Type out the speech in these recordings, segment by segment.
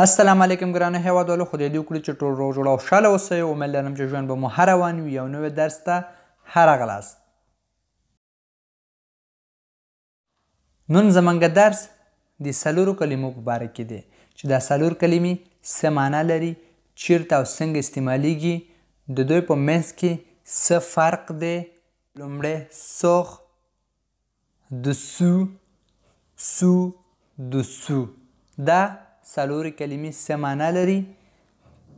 السلام علیکم ګرانو هیوادوالو، خدای دې وکړي چې ټول روغ جوړ او خوشحاله اوسئ. امید لرم چې ژوند به مو ښه روان وي. یو نوی درس ته ښه راغلاست. نن زموږ درس د څلورو کلمو په باره کې دی چې دا څلور کلمې څه معنا لري، چیرته او څنګه استعمالیږي، د دوی په منځ کې څه فرق دی. لومړی سوخ، دسو، سو، دسو. دا څلورې کلمې څه معنا لري.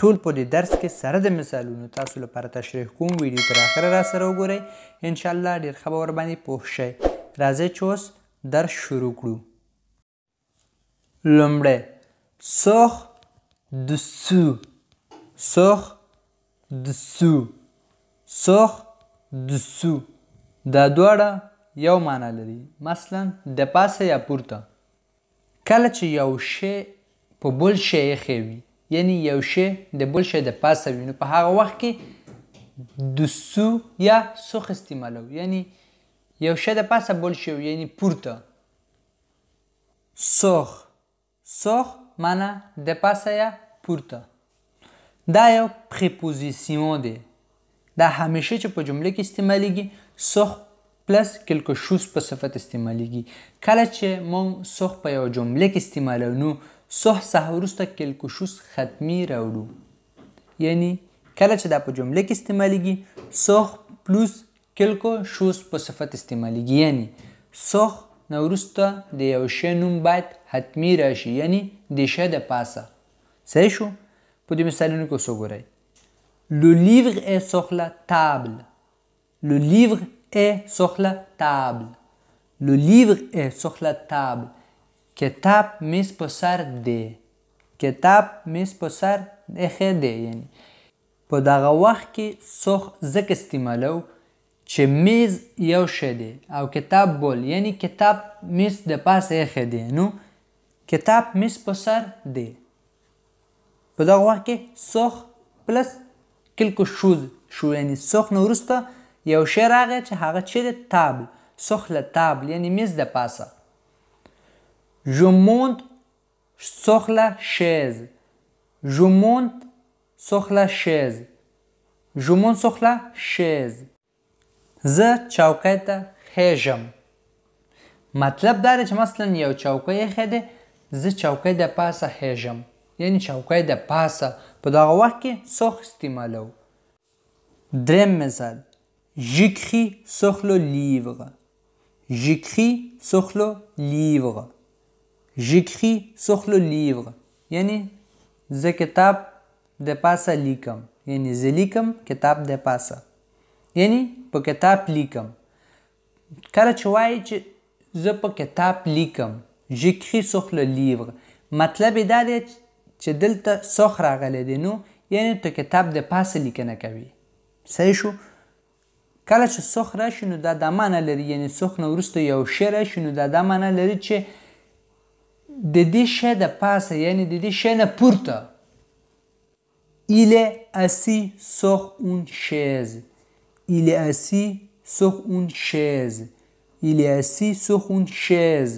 ټول په دې درس کې سره د مثالونو تاسو لپاره تشریح کوم. ویډیو تر اخره را سره وګورئ، انشاءالله ډېر ښه به ورباندې پوه شئ. راځئ چې اوس درس شروع کړو. لومړی سوخ، دسو، سوخ، دسو، سوخ، دسو. دا دواړه یو معنا لري، مثلا د پاسه یا پورته. کله چې یو شی په بل شی ایښی وي، یعنی یو شی د بل شی د پاسه وي، نو په هغه وخت کې دسو یا سوخ استعمالوو. یعنی یو شی د پاسه بل شی وي، یعنی پورته. سوخ، سوخ معنا د پاسه یا پورته. دا یو پریپوزیسیون دی. دا همیشه چې په جمله کې استعمالیږي، سوخ پلس کلکو شوز په صفت استعمالیږي. کله چې موږ سوخ په یو جمله کې استعمالو، نو سوخ څخه وروسته کلکو شوز ختمي راوړو. یعنی کله چې دا په جمله کې استعمالیږي، سوخ پلس کلکو شوز په صفت استعمالیږي. یعنی سوخ نه وروسته د یو شی نوم باید حتمي راشي، یعنی د شی د پاسه. صحیح شو؟ په دې مثالونو کې اوس وګورئ. Le livre est sur la table. Le livre est sur la table. Le livre est sur la table. کتاب میز په سر دی. کتاب میز په سر ایښی دی. یعنی په دغه وخت کې سوخ ځکه استعمالو چې میز یو شی دی او کتاب بل، یعنی کتاب میز د پاسه ایښی دی، نو کتاب میز په سر دی. په دغه وخت کې سوخ پلس کلکو شوز شو، یعنی سوخ نه وروسته یو شی راغی چې هغه چیرې تابل، سوخ له تابل، یعنی میز د پاسه. Je monte sur la chaise. Je monte sur la chaise. Je monte sur la chaise. زه چوکۍ ته خیژم. مطلب دا دی چې مثلا یو چوکۍ ایښی دی، زه چوکۍ د پاسه خیژم، یعنی چوکۍ د پاسه. په دغه وخت کې سوخ استعمالو. دریم مثال. J'écris sur le livre. J'écris sur le livre. J'écris sur le livre. یعنی زه کتاب د پاسه لیکم، یعنی زه لیکم کتاب د پاسه، یعنی په کتاب لیکم. کله چې وایي چې زه په کتاب لیکم، J'écris sur le livre، مطلب یې دا دی چې دلته سوخ راغلی دی، نو یعنی ته کتاب د پاسه لیکنه کوي. صحیح شو؟ کله چې سوخ راشي نو دا معنا لري، یعنی سوخ نه وروسته یو شی راشي، نو دا معنا لري چې د دې شی د پاسه، یعنی د دې شی نه پورته. Il est assis sur une chaise. Il est assis sur une chaise. Il est assis sur une chaise.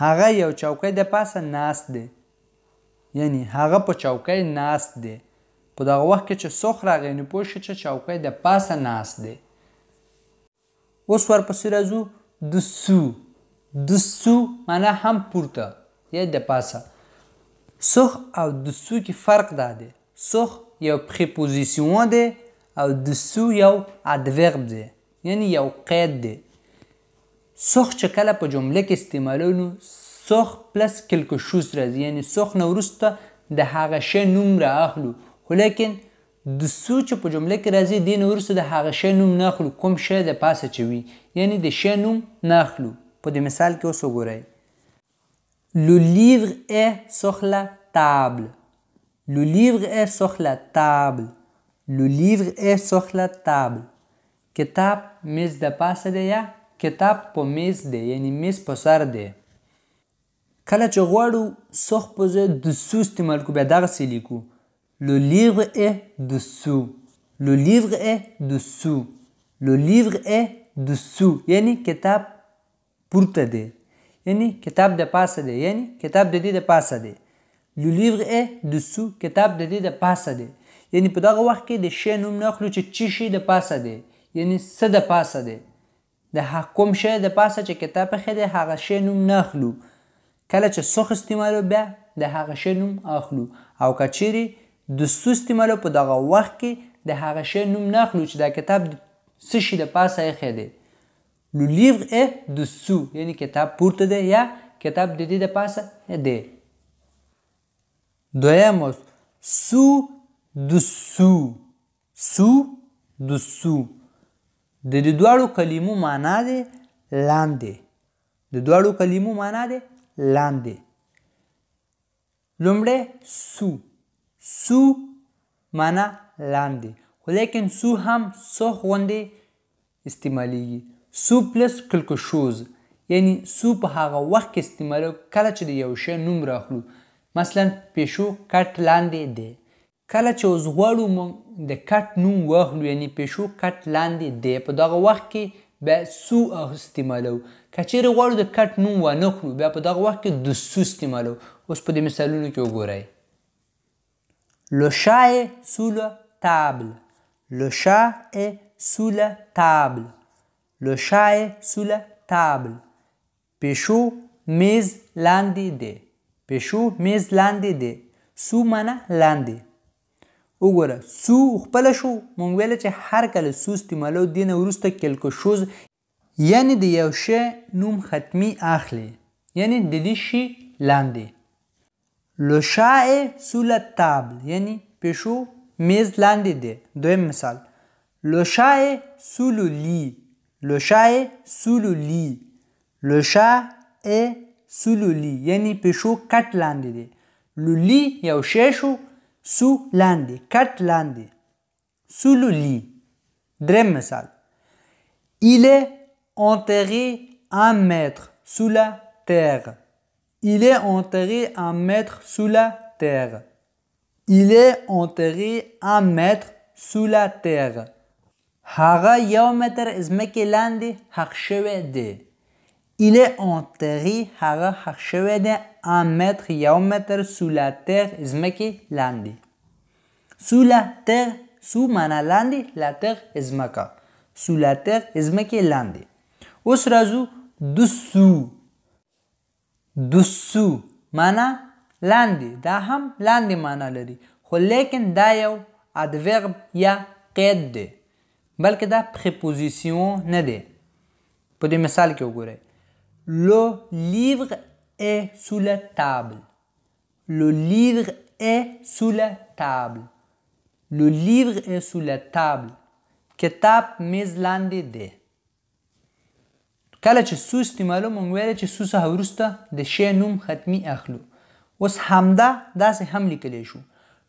هغه یو چوکۍ د پاسه ناست دی، یعنی هغه په چوکۍ ناست دی. په دغه وخت کې چې سوخ راغی، نو پوه شئ چې چوکۍ د پاسه ناست دی. اوس ورپسې راځو دسو. دسو معنا هم پورته یا د پاسه. سوخ او دسو کې فرق دا دی. سوخ یو پریپوزیسیون دی او دسو یو ادورب دی، یعنی یو قید دی. سوخ چې کله په جمله کې استعمالو، نو سوخ پلس کلکو شوز راځي، یعنی سوخ نه وروسته د هغه شی نوم را اخلو. خو لیکن دسو چې په جمله کې راځي، دې نه وروسته د هغه شی نوم نه اخلو، کوم شی د پاسه چې وي، یعنی د شی نوم نه اخلو. په دې مثال کې اوس وګورئ. Le livre est sur la table. Le livre est sur la table. Le livre est sur la table. کتاب میز د پاسه دی یا کتاب په میز دی، یعنی میز په سر دی. کله چې غواړو سوخ په ځای دسو استعمال کړو، بیا دغسې لیکو. Le livre est dessous. Le livre est dessous. Le livre est dessous. یعنی کتاب پورته دی، یعنی کتاب د پاسه دی، یعنی کتاب د دې د پاسه دی. لو لیور ا دسو کتاب د دې د پاسه دی. یعنی په دغه وخت کې د شی نوم نه اخلو چې چی شي د پاسه دی، یعنی څه د پاسه دی. د کوم شی د پاسه چې کتاب پخې دی هغه شی نوم نه اخلو. کله چې سوخ استعمالو بیا د هغه شی نوم اخلو. او که چیرې د سو استعمالو په دغه وخت کې د هغه شی نوم نه اخلو چې دا کتاب څه شي د پاسه ایښی دی. لو لیور ا دسو یعنی کتاب پورته دی یا کتاب د دې د پاسه دی. دویموس سو دسو. سو دسو د دې دواړو کلمو معنا دی لاندې. د دواړو کلمو معنا دی لاندې. لومړی سو. سو معنا لاندې، خو لیکن سو هم سوخ غوندې استعمالیږي. سو پلس کلکو شوز یعنی سو په هغه وخت کې استعمالو کله چې د یو شی نوم راخلو. مثلا پیشو کټ لاندې دی. کله چې اوس غواړو موږ د کټ نوم واخلو یعنی پیشو کټ لاندې دی، په دغه وخت کې بیا سو استعمالو. که چیرې غواړو د کټ نوم ونه خلو بیا په دغه وخت کې د سو استعمالو. اوس په دې مثالونو کې وګورئ. Le chat est sous la table. Le chat est sous la table. Le chat est sous la table. پیشو میز لاندې دی. پیشو میز لاندې دی. سو معنا لاندې. وګوره سو خپله شو مونږ ویله چې هر کله سو استعمالو دې نه وروسته کلکو شوز یعنی د یو شی نوم ختمي اخلي، یعنی د دې شي لاندې. Le chat est sous la table یعنی پیشو میز لاندې دی. دویم مثال Le chat est sous le lit. Le chat est sous le lit. Le chat est sous le lit یعنی پیشو کټ لاندې دی. Le lit یو شی شو، سو لاندې، کټ لاندې. Sous le lit. دریم مثال Il est enterré 1 mètre sous la terre. Il est enterré 1 mètre sous la terre. Il est enterré 1 mètre sous la terre. هغه 1 متر ځمکې لاندې ښخ شوی دی. Il est enterré هغه ښخ شوی دی 1 متر 1 متر sous la terre ځمکې لاندې. Sous la terre سو معنا لاندې، la terre ځمکه. Sous la terre ځمکې لاندې. اوس راځو دسو. دسو معنا لاندې، دا هم لاندې معنا لري، خو لیکن دا یو ادورب یا قید دی بلکې دا پریپوزیسیون نه دی. په دې مثال کې وګورئ. Le livre est sous la table. Le livre est sous la table. Le livre est sous la table. کتاب میز لاندې دی. کله چې سو استعمالو مونږ ویل چې سو څخه وروسته د شی نوم ختمي اخلو. اوس همدا داسې هم لیکلی شو.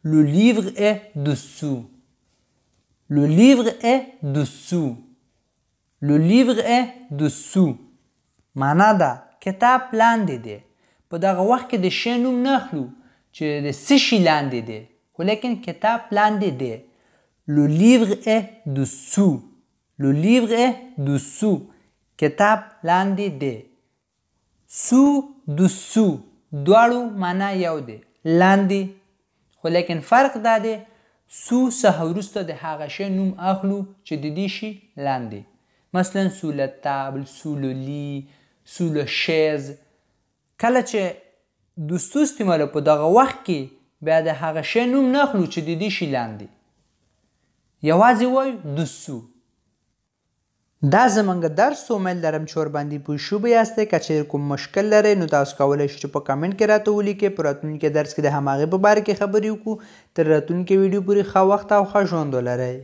Le livre est dessous. Le livre est dessous. Le livre est dessous. معنا دا کتاب لاندې دی. په دغه وخت کې د شی نوم نه اخلو چې د څه شي لاندې دی، خو لیکن کتاب لاندې دی. Le livre est dessous. Le livre est dessous. کتاب لاندې دی. سو دسو دواړو معنا یو دی، لاندې، خو لیکن فرق دا دی سو څخه وروسته د هغه شی نوم اخلو چې د دې شي لاندې. مثلا سو له تابل، سو له لی، سو له شیز. کله چې دسو استعمالو په دغه وخت کې بیا د هغه شی نوم نه اخلو چې د دې شي لاندې، یوازې وایو دسو. دا زمونږ درس امید لرم چې ورباندې پوه شوي یاستئ. که چیرې کوم مشکل لرئ نو تاسو کولی شئ چې په کمنټ کې راته ولیکئ. په راتلونکي درس کې د هماغې په باره کې خبرې وکړو. تر راتلونکي ویډیو پورې ښه وخت او ښه ژوند ولرئ.